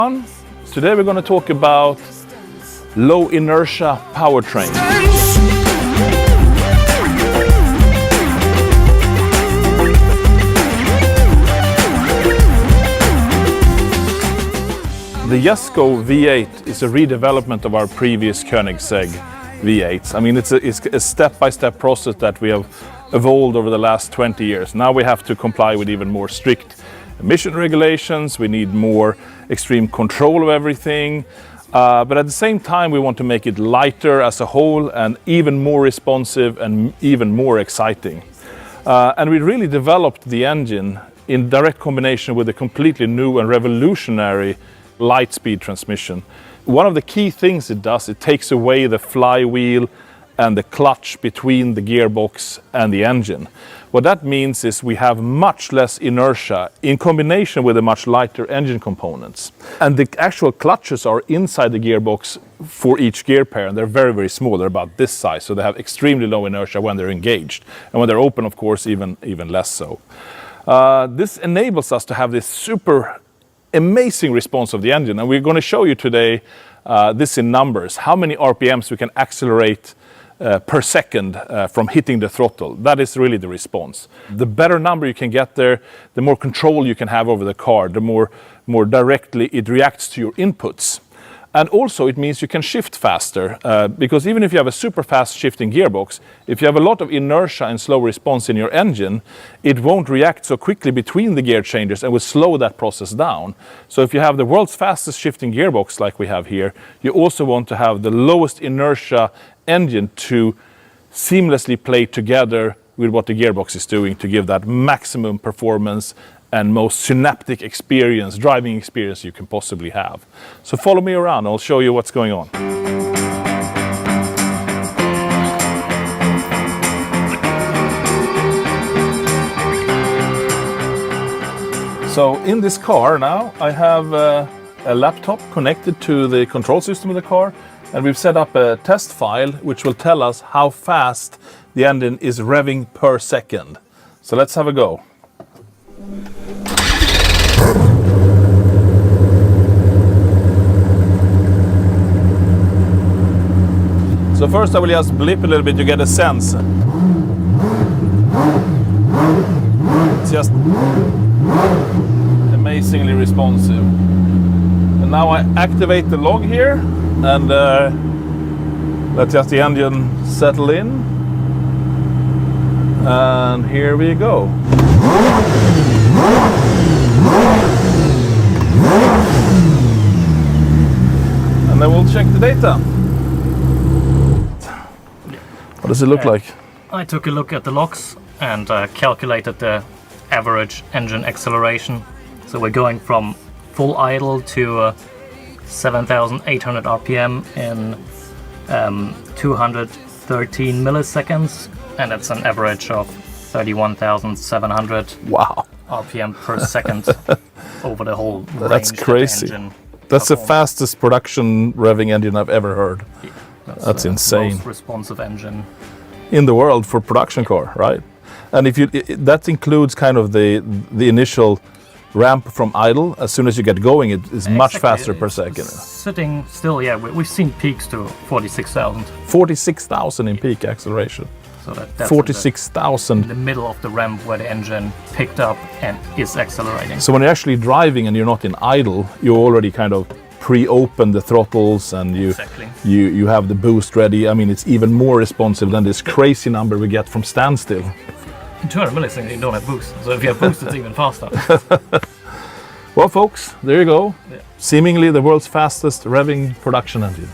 Today we're going to talk about low inertia powertrain. The Jesko V8 is a redevelopment of our previous Koenigsegg V8s. I mean, it's a step-by-step process that we have evolved over the last 20 years. Now we have to comply with even more strict emission regulations. We need more extreme control of everything. But at the same time, we want to make it lighter as a whole and even more responsive and even more exciting. And we really developed the engine in direct combination with a completely new and revolutionary light speed transmission. One of the key things it does, it takes away the flywheel and the clutch between the gearbox and the engine. What that means is we have much less inertia in combination with the much lighter engine components. And the actual clutches are inside the gearbox for each gear pair, and they're very, very small. They're about this size, so they have extremely low inertia when they're engaged. And when they're open, of course, even less so. This enables us to have this super amazing response of the engine, and we're going to show you today this in numbers, how many RPMs we can accelerate per second from hitting the throttle. That is really the response. The better number you can get there, the more control you can have over the car, the more directly it reacts to your inputs. And also it means you can shift faster, because even if you have a super fast shifting gearbox, if you have a lot of inertia and slow response in your engine, it won't react so quickly between the gear changes and will slow that process down. So if you have the world's fastest shifting gearbox like we have here, you also want to have the lowest inertia engine to seamlessly play together with what the gearbox is doing to give that maximum performance and most synaptic experience, driving experience you can possibly have. So follow me around, I'll show you what's going on. So in this car now, I have a laptop connected to the control system of the car, and we've set up a test file which will tell us how fast the engine is revving per second. So let's have a go. So first I will just blip a little bit to get a sense. It's just amazingly responsive. And now I activate the log here and let just the engine settle in. And here we go. And then we'll check the data. What does it look like? I took a look at the logs and calculated the average engine acceleration. So we're going from full idle to 7,800 RPM in 213 milliseconds, and that's an average of 31,700 wow. RPM per second over the whole range. That's crazy. That's the fastest production revving engine I've ever heard. Yeah, that's insane. Most responsive engine in the world for production car, right? And if you that includes kind of the initial ramp from idle. As soon as you get going, it is much faster per second. Sitting still, yeah, we've seen peaks to 46,000. 46,000 in peak acceleration. So that's 46,000 in the middle of the ramp where the engine picked up and is accelerating. So when you're actually driving and you're not in idle, you already kind of pre-open the throttles and you have the boost ready. I mean, it's even more responsive than this crazy number we get from standstill. In 200 milliseconds, you don't have boost. So if you have boost, it's even faster. Well, folks, there you go. Yeah. Seemingly the world's fastest revving production engine.